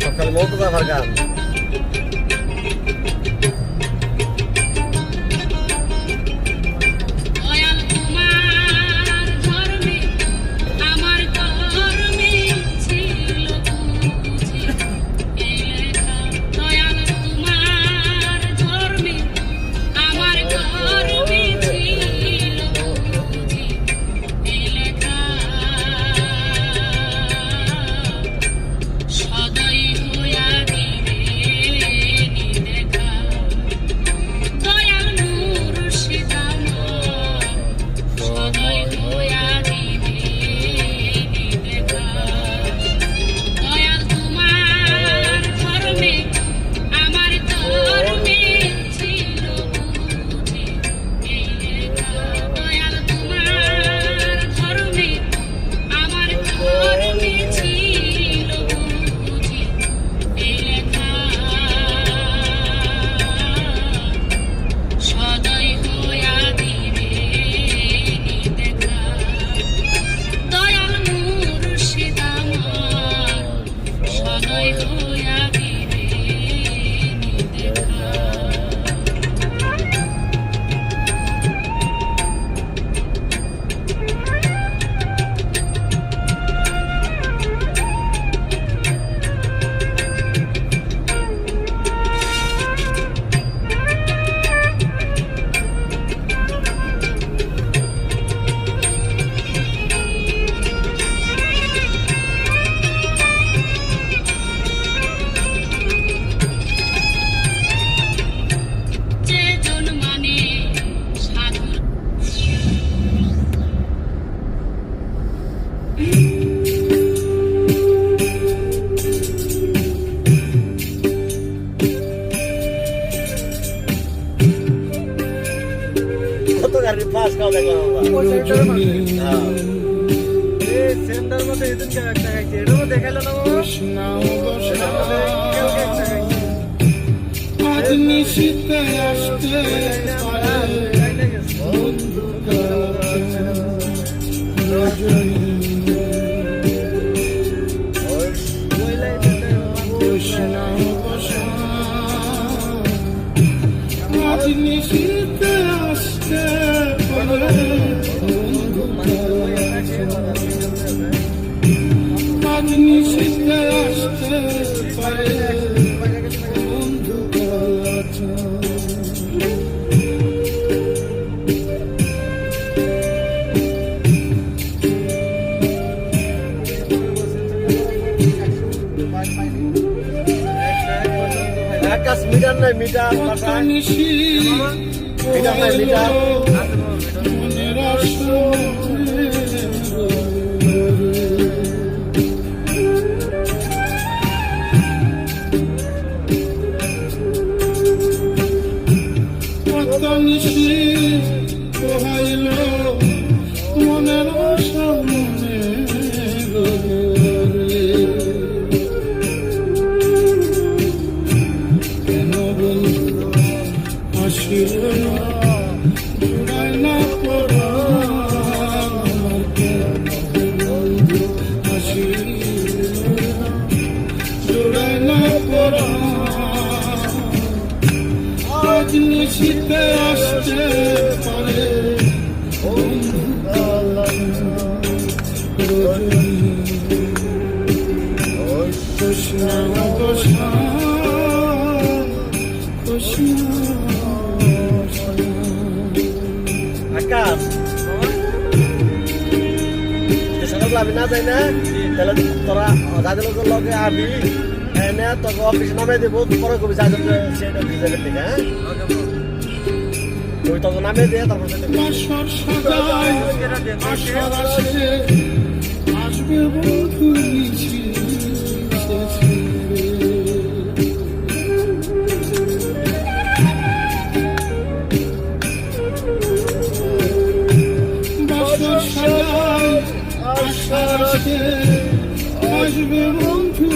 সকাল বলতে যাবার গান পাস খাওয়া দেখলাম সেন্টার মধ্যে এদিন একটা খাইছে এটাও দেখাইলো না আজ নিশিতে আসতে আজ নিশিতে আসতে আজ নিশিতে আসতে পারে বন্ধু আকাশ মিটার নাই মিটার মিটার নাই মিটার মনের সামনে কেন বন্ধু আসিল না পড়া বন্ধু আসিল জোড়ায় না পড়া আজ নিশিতে আসতে পারে আকাশ আমি না যাই না তাহলে তোরা যাদের লগে আবি এনে তোকে অফিস নামে দেবো পরে কবি যাদের সেটা ভিজাবের থেকে হ্যাঁ ওই তখন নামে দিয়ে তারপর আসবে বন্ধু আসবে বন্ধু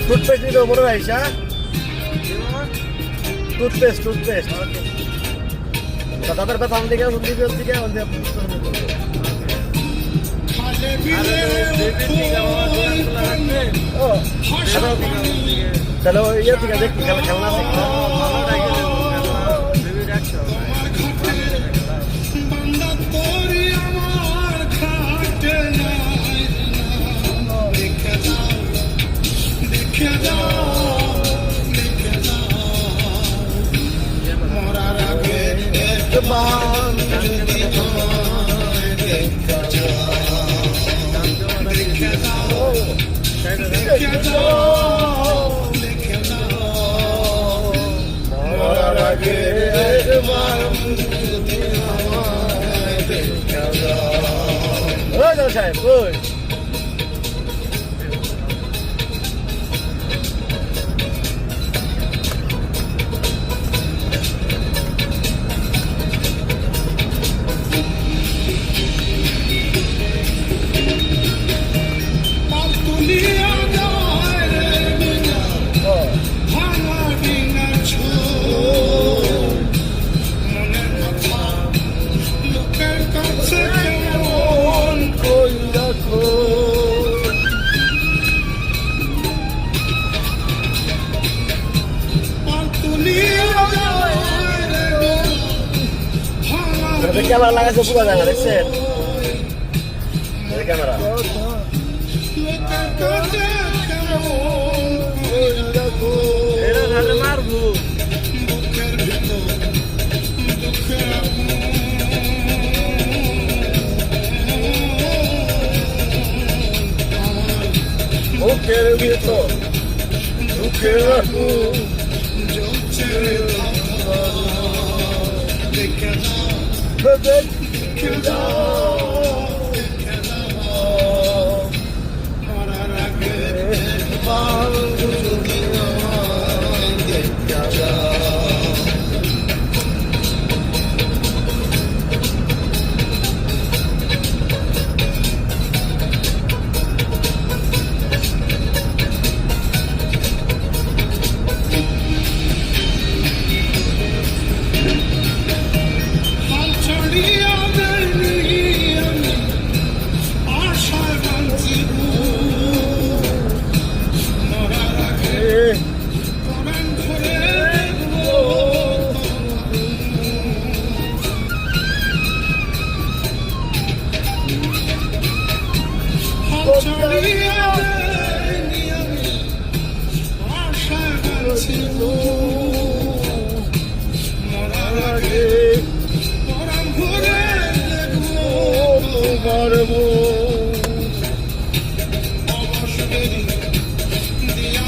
টুথপেস্ট নিতে বড় ভাইসা টুথপেস্ট দাদার ব্যথা আমাদের দিকে তাহলে ইয়ে থেকে দেখি খেলনা সাহেব ক্যামেরা লাগাইছে পুরো জায়গা দেখছেন ক্যামেরা মারবো বুকের ভিতর বুকের Bebek kila চালিয়ে যায়নি আমি আশা ছিল মরার আগে পরাণ ভরে দেখবো তোমার অবসরের দিয়া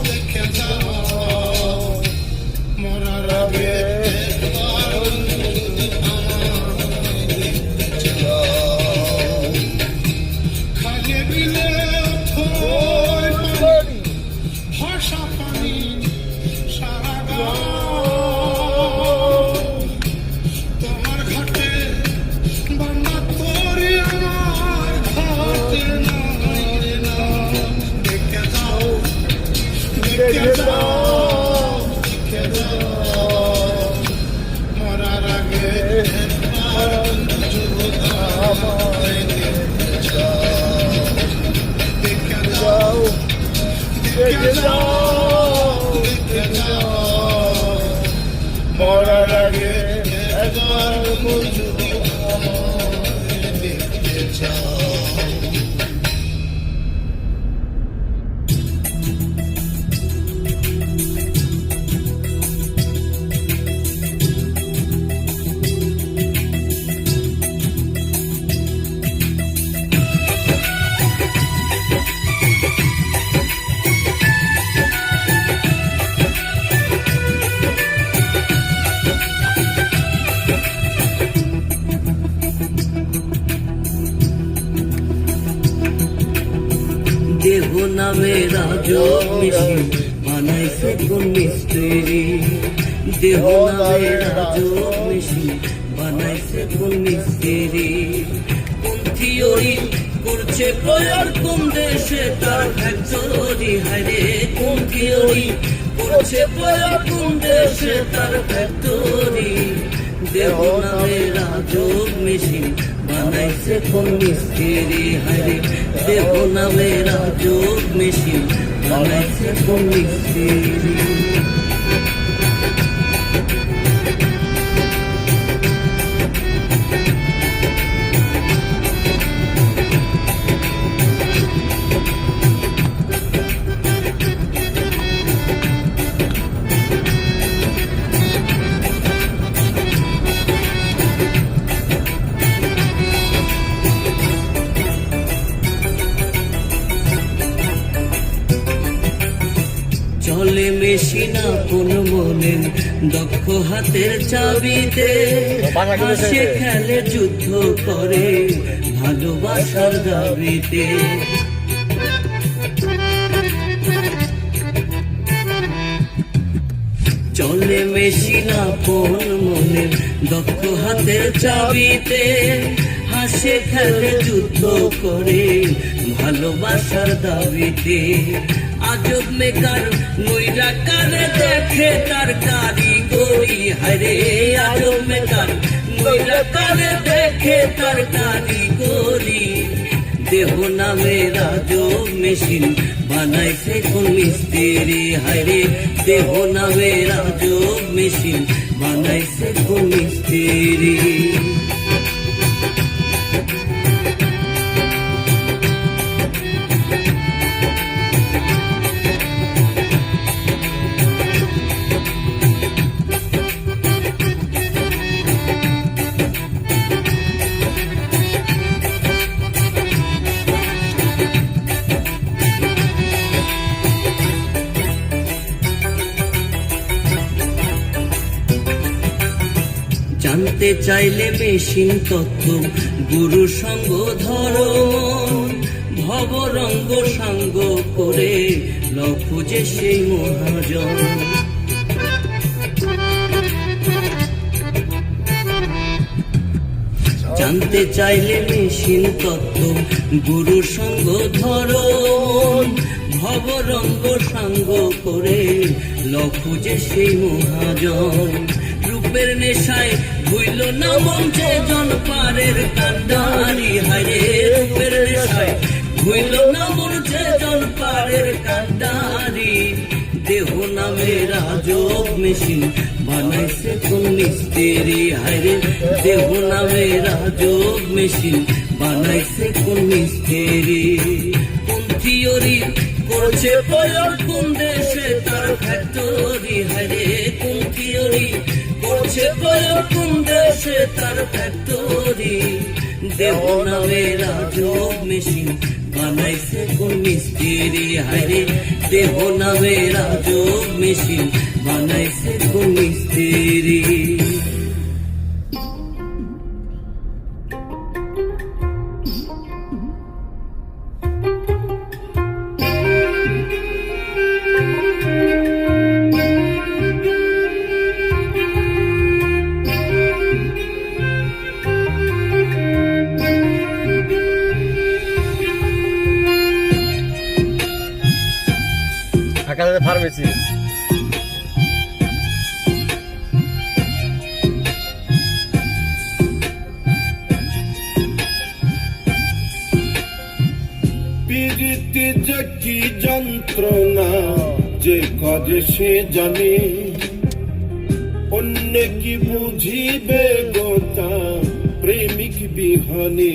দেখে যাও মরার আগে খালে বিলে ভাষা পানি সারা তোমার ঘাটে বান্না তোরে আমার ঘাটে দেখে যাও মরার আগে দেখে যাও মরার আগে একবার দেখতে চাও। দেহ নামে রাজক মিশি বানাইছে কোন মিস্ত্রি দেহ নামে রাজক মিশি বানাইছে কোন মিস্ত্রি কোন থিওরি করছে প্রয়ার কোন দেশে তার ফ্যাক্টরি হারে কোন থিওরি করছে প্রয়ার কোন দেশে তার ফ্যাক্টরি দেহ নামে রাজক মিশি বানাইছে কোন মিস্ত্রি হারে দেহ নামে রাজক মিশি বানাইছে কোন মিস্ত্রি চলে মেশিনা কোন মনের দক্ষ হাতের চাবিতে হাসে খেলে যুদ্ধ করে ভালোবাসার দাবিতে চলে মেশিনা কোন মনের দক্ষ হাতের চাবিতে হাসে খেলে যুদ্ধ করে ভালোবাসার দাবিতে আজব মেকার মইরা কানে দেখে তার কারিগরি হারে আজব মেকার মইরা কানে দেখে তার কারিগরি দেহ নামে রাজক মেশিন বানাইছে কোন মিস্ত্রি হারে দেহ নামে রাজক মেশিন বানাইছে কোন মিস্ত্রি জানতে চাইলে মেশিন তত্ত্ব গুরু সঙ্গ ধরো ভবরঙ্গ সঙ্গ করে লখুজে সেই মহাজন জানতে চাইলে মেশিন তত্ত্ব গুরু সঙ্গ ধরো ভবরঙ্গ সঙ্গ করে লখুজে সেই মহাজন রূপের নেশায় ভুইল না মন যে জন পারের কান্ডারি হায়রে রূপের নেশায় হইল না মন যে জন পারের কান্ডারি দেহ নামে রাজব মেশিন বানাইছে কোন মিস্ত্রি হায়রে দেহ নামে রাজব মেশিন বানাইছে কোন মিস্ত্রি কোন থিওরি করছে প্রয়োগ কোন দেশে তার ফ্যাক্টরি হায়রে কোন থিওরি করছে প্রয়োগ কোন দেশে তার ফ্যাক্টরি দেহ নামে রাজব মেশিন বানাইছে কোন মিস্ত্রি হায়রে দেহ নামে রাজব মেশিন বানাইছে কোন মিস্ত্রি ঢাকা ফার্মেসি পীড়িতে যে কি যন্ত্রণা যে কাজে সে জানে অন্য কি বুঝিবে গোতা প্রেমিক বিহনে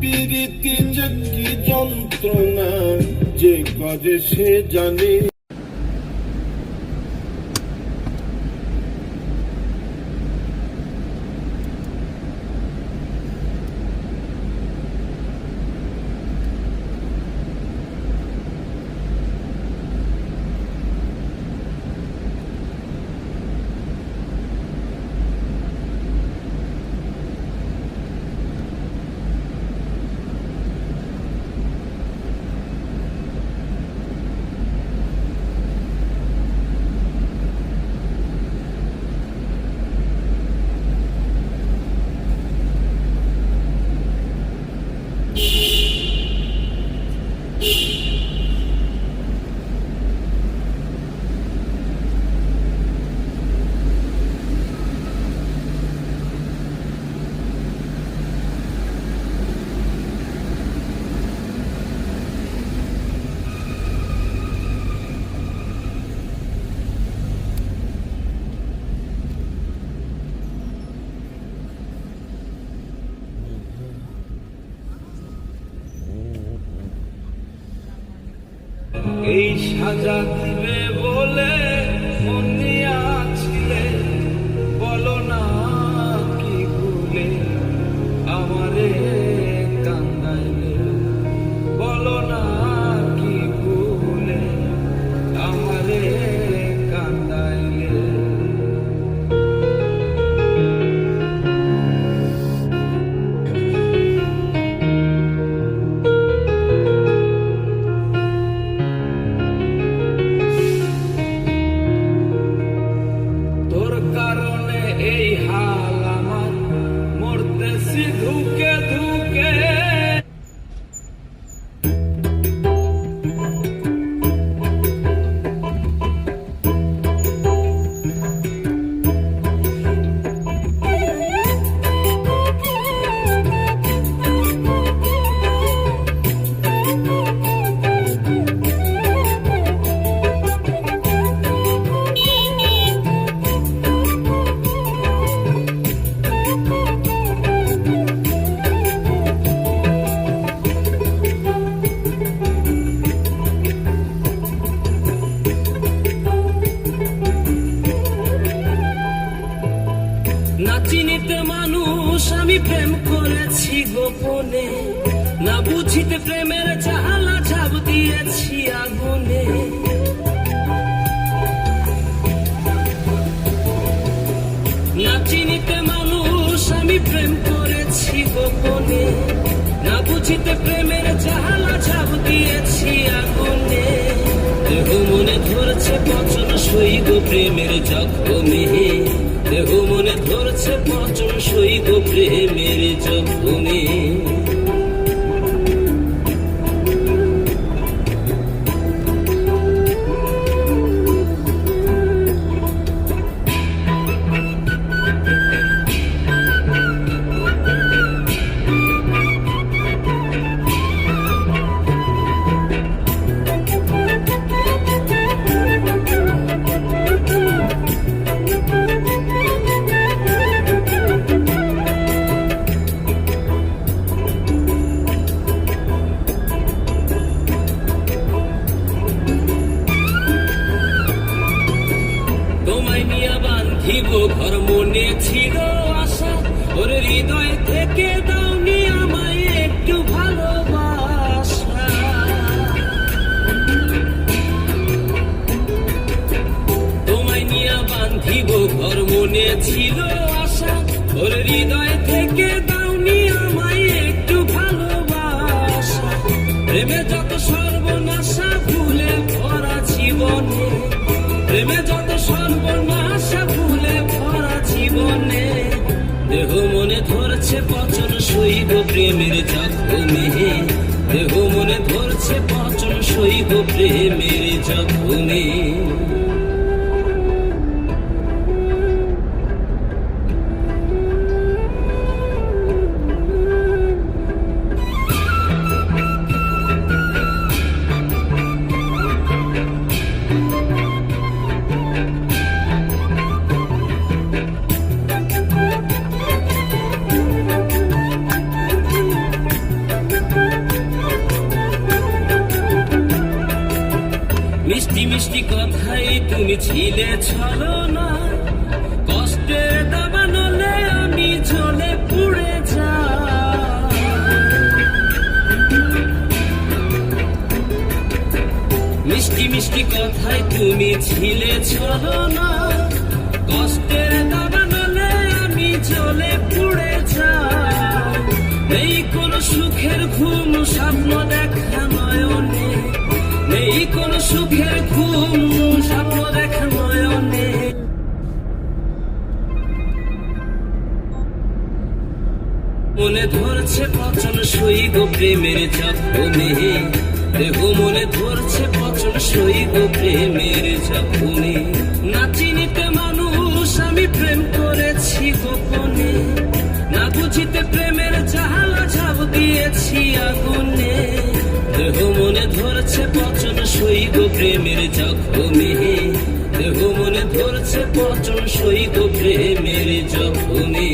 পীড়িতে যে কি যন্ত্রণা যে কাজে সে জানে এই সাজা দিবে বলে মন নিয়াছিলে বলো না কি ভুলে আমারে কান্দাইলে বলো না কি ভুলে আমারে কান্দাইলে এই হাল আমার মরতেছি ধুকে ধুকে না চিনিতে মানুষ আমি প্রেম করেছি গোপনে না বুঝিতে প্রেমের জ্বালা ঝাপ দিয়েছি আগুনে না চিনিতে মানুষ আমি প্রেম করেছি গোপনে না বুঝিতে প্রেমের জ্বালা ঝাপ দিয়েছি আগুনে দেহ মনে ধরছে পচন সইব প্রেমের জখমে দেহ মনে ধরছে পচন সইব প্রেমের জখমে ঘর মনে ছিল আশা, ওর হৃদয় থেকে দাওনি আমায় একটু ভালোবাসা। তোমায় নিয়ে বান্ধিব ঘর মনে ছিল আশা, ওর হৃদয় থেকে দাওনি আমায় একটু ভালোবাসা। প্রেমে যত সর্বনাশা ভুলে ভরা জীবনে, প্রেমে যত সর্বনাশা ভুলে ভরা জীবনে, দেহ মনে ধরছে পচন সইব প্রেমের জখমে, দেহ মনে ধরছে পচন সইব প্রেমের জখমে। মিষ্টি মিষ্টি কথাই তুমি ছিলে ছলনা, কষ্টে দাবানলে আমি জ্বলে পুড়ে যাই। মিষ্টি মিষ্টি কথাই তুমি ছিলে ছলনা, কষ্টে দাবানলে আমি জ্বলে পুড়ে যাই। নেই কোনো সুখের ঘুম স্বপ্ন দেখা নয়নে, নেই কোন সুখের ঘুম স্বপ্ন দেখা নয়নে। মনে ধরছে পচন সইব প্রেমের জখমে, দেহ মনে ধরছে পচন সইব প্রেমের জখমে। না চিনিতে মানুষ আমি প্রেম করেছি গোপনে, না বুঝিতে প্রেমের জাহালা ঝাঁপ দিয়েছি আগুনে, দেহ মনে ধরছে পচন সইব প্রেমের জখমে, দেহ মনে ধরছে পচন সইব প্রেমের জখমে।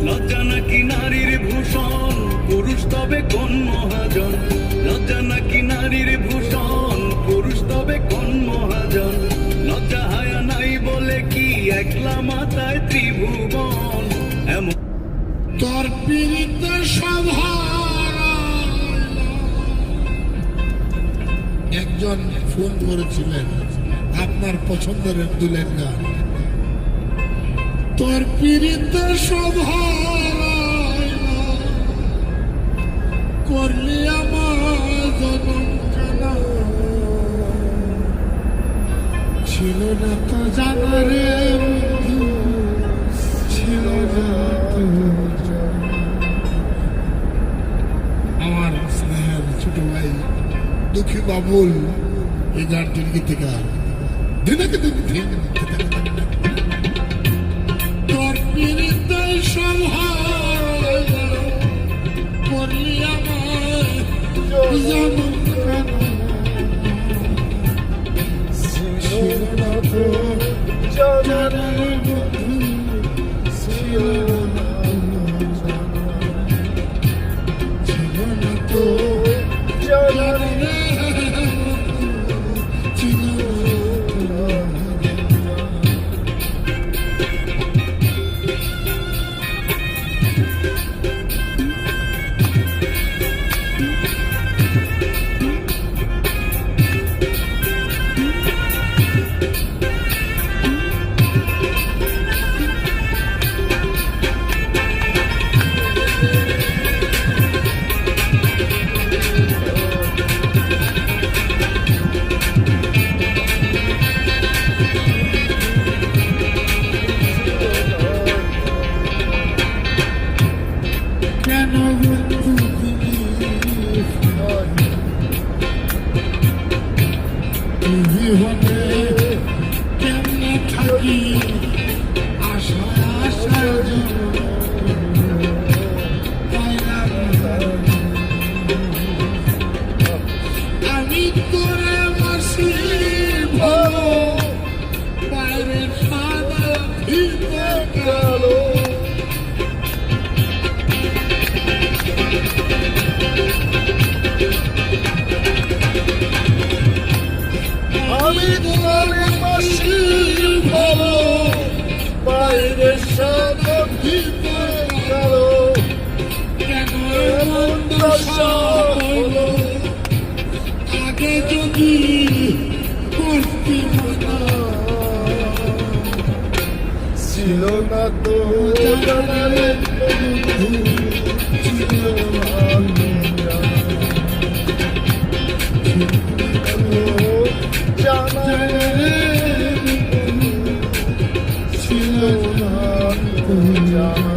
লজ্জা নাকি নারীর ভূষণ, পুরুষ তবে কোন মহাজন। লজ্জা নাকি নারীর ভূষণ, পুরুষ তবে কোন মহাজন। লজ্জা হায়া নাই বলে কি একলা মাথায় ত্রিভুবন। এমন তোর পীড়িত একজন ফোন করেছিলেন আপনার পছন্দের দুলের গান। তোর পীড়িত করলি আমার জনম কানা, ছিল না তো জানা রে বন্ধু, ছিল না তো জানা। আমার স্নেহের ছোট ভাই দুঃখী বাবুল এই গানটির গীতিকার। দিনকে দিন দিন তোর পীড়িত করলি আমার জনম কানা, ছিল না তো জানা রে বন্ধু, ছিল না তো জানা রে জীবনে কেমনে থাকি আশা আশা আমি করে মাসি ভালো বাইরে সাদা ভিতরে কালো আমি করে মাসি ভালো বাইরে সাদা ভিতরে কালো কেন এমন দশা হলো আগে যদি করতে মনা ছিল না তো জানারে বন্ধু ছিল না জানারে ছিল না তো জানা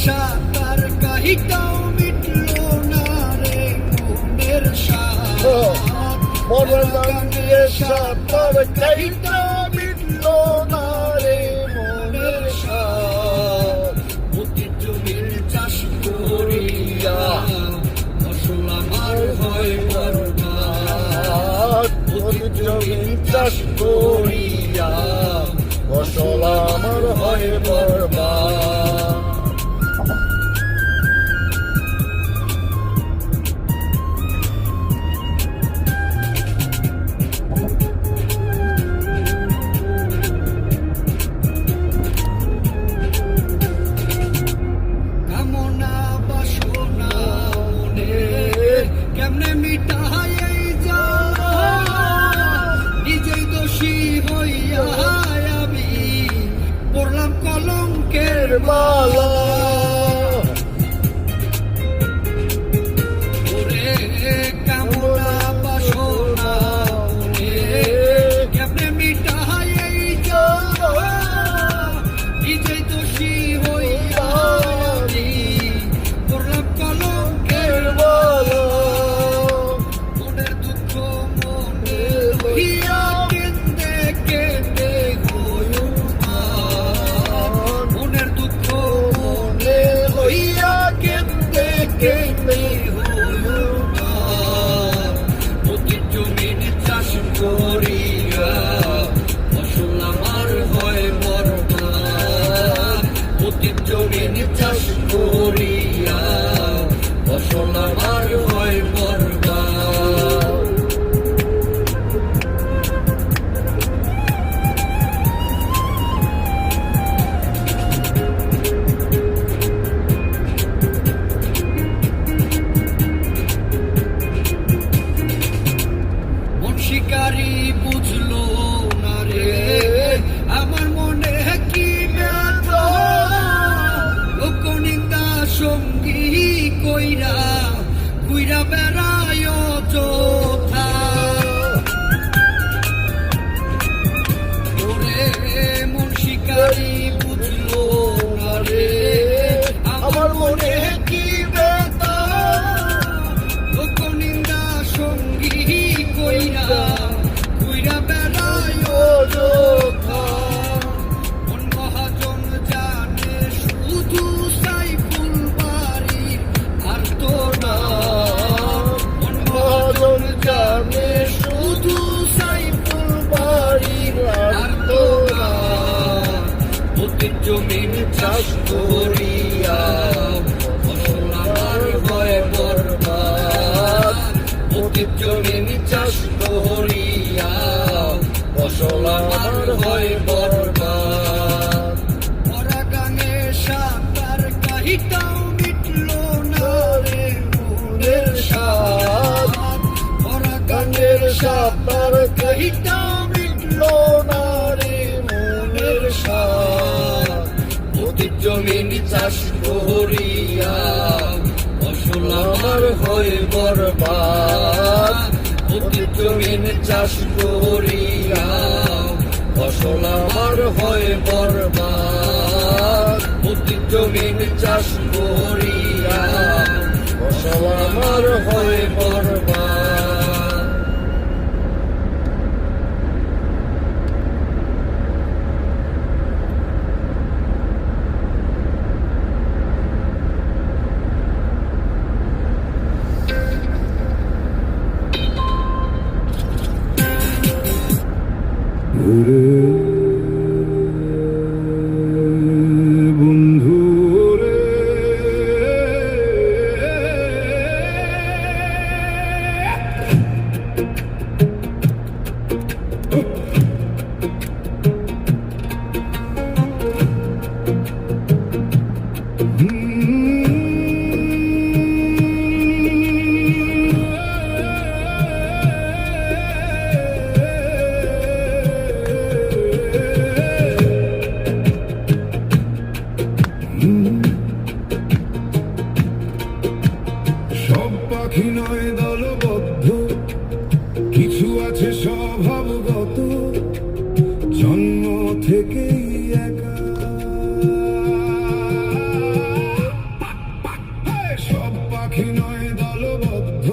সাঁতার কাহিটাও মিটলো না রে মনের সাথ মনের সাঁতার কাহিটা মিটলো না রে মনের সাথ অতি জমির চাষ করিয়া ফসল আমার হয় বরবাদ জমি চাষ করিয়া ফসল আমার হয় বরবাদ কামনা বাসনা মনে কেমনে মিটাই এই জ্বালা নিজেই দোষী হইয়া আমি পড়লাম কলঙ্কের মালা ওরে কামনা বাসনা মনে কেমনে মিটাই এই জ্বালা নিজেই দোষী হইয়া আমি পড়লাম কলঙ্কের মালা মনের দুঃখ মনে লইয়া কেন্দে কেন্দে মনের দুঃখ মনে লইয়া কেন্দে কেন্দে অতি জমিন চাষ করিয়া ফসল আমার হয় বরবাদ অতি জমিন চাষ করিয়া ফসল আমার হয় বরবাদ মন শিকারি বুঝলো না রে আমার মনে কি ব্যথা লোক নিন্দা সঙ্গী কইরা কইরা বেড়ায় অযথা ওরে মন শিকারি বুঝলো না রে আমার মনে কি ব্যথা লোক নিন্দা সঙ্গী কইরা কইরা বেড়ায় অযথা মন মহাজন জানে শুধু সাইফুল বাড়ির আর তো না মন মহাজন জানে শুধু সাইফুল বাড়ির আর তো না অতি জমিন চাষ করিয়া ফসল আমার হয় বরবাদ অতি জমিন চাষ করিয়া ফসল আমার হয় বরবাদ পরাগানে সাঁতার কাহিটাও মিটলো না রে মনের সাথ পরাগানের সাঁতার কাহিটাও মিটলো না রে মনের সাথ অতি জমিন চাষ করিয়া ফসল আমার হয় বরবাদ। অতীত জমিন চাষ করিয়া ফসল আমার হয় বরবাদ। অতীত জমিন চাষ করিয়া ফসল আমার হয় বরবাদ। বন্ধু রে সব পাখি নয় দলবদ্ধ, কিছু আছে স্বভাবগত, জন্ম থেকেই একা। সব পাখি নয় দলবদ্ধ,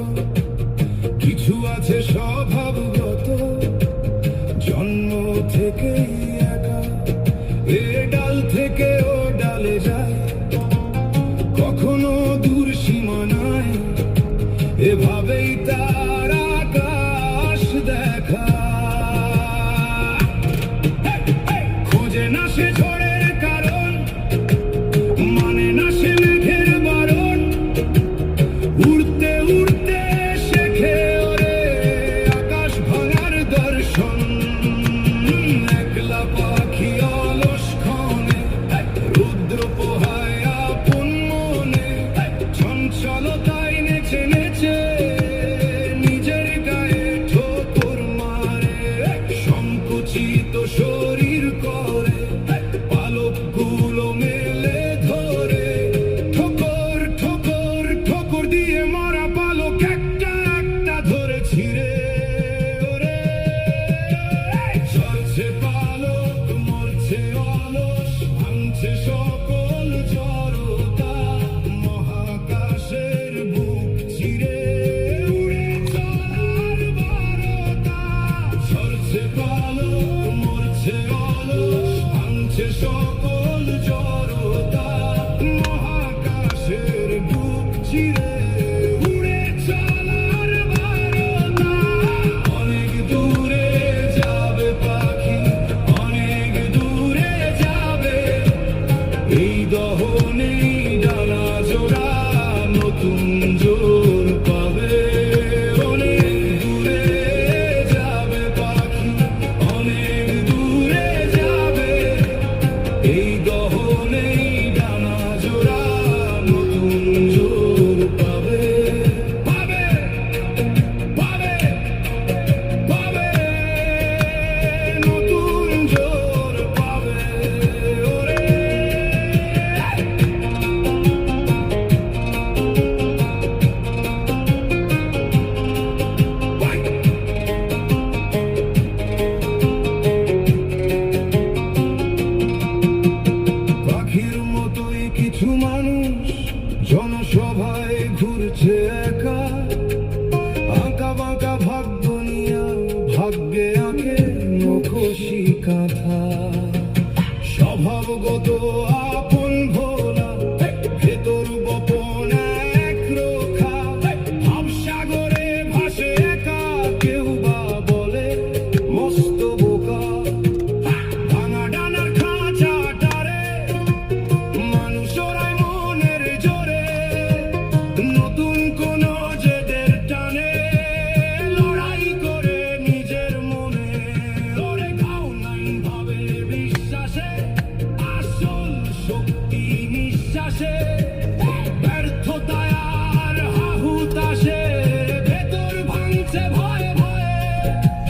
কিছু আছে স্বভাবগত, জন্ম থেকেই একা। এ ডাল থেকে ও ডালে যায়, কখনো দূর সীমানায়, এভাবেই তার আকাশ দেখা। খোঁজে না সে ঝড়ের কারণ, মানে না সে মেঘের বারণ, উড়তে উড়তে শেখে ওরে আকাশ ভাঙার দর্শন। একলা পাখি অলস ক্ষণে, রুদ্র পোহায় আপন মনে, চঞ্চলতায় নেচে নেচে নিজের গায়ে ঠোকর মারে। সংকুচিত শরীর করে পালকগুলো মেলে ধরে, ঠোকর ঠোকর ঠোকর দিয়ে মরা পালক একটা একটা ধরে ছিঁড়ে ওরে। চলছে পালক, মরছে অলস, ভাঙছে সকল জড়তা, মহাকাশের বুক চিরে উড়ে চলার বারতা। চলছে পালক, মরছে অলস, ভাঙছে সকল জড়তা, মহাকাশের বুক চিরে উড়ে চলার বারতা। অনেক দূরে যাবে পাখি, অনেক দূরে যাবে, এই দহনেই ডানা জোড়া নতুন জোর পাবে। অনেক দূরে যাবে পাখি, অনেক দূরে যাবে, এই দহনেই ডানা জোড়া নতুন জোর পাবে। পাবে পাবে পাবে, নতুন জোর পাবে ওরে। পাখির মতোই কিছু মানুষ জনসভায় ঘুরছে একা, আঁকা বাঁকা ভাগ্য নিয়া ভাগ্যে আঁকে মুখোশি কাঁথা। স্বভাবগত আপন ভোলা, ভেতর গোপন এক রোখা, ভাবসাগরে ভাসে একা, কেউ বা বলে মস্ত বোকা। ভাঙা ডানার খাঁচা টারে মানুষ ওরাই মনের জোরে, নতুন কোন জেদের টানে লড়াই করে নিজের মনে। লড়ে খাও নাই ভাবে বিশ্বাসে, আসল শক্তি নিঃশ্বাসে, ব্যর্থতায় আর হাহুতাশে, ভেতর ভাঙছে ভয়ে ভয়ে।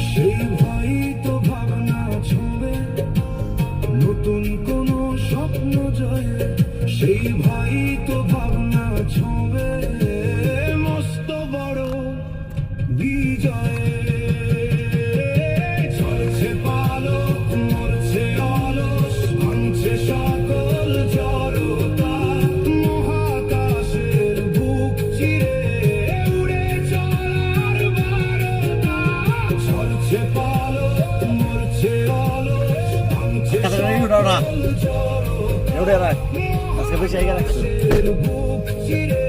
সেই ভয়ই তো ভাবনা ছুঁবে নতুন কোন স্বপ্ন জয়ে। তো ভাবনা ছুঁবে মস্ত বড় বিজয়ে চলছে পালক মরছে অলস ভাঙছে সকল জড়তা মহাকাশের বুক চিরে উড়ে চলার বারতা চলছে পালক মরছে অলস ভাঙছে সকল জড়তা এউরে রাখ আজকে বেশি আগে রাখছি বুক চিরে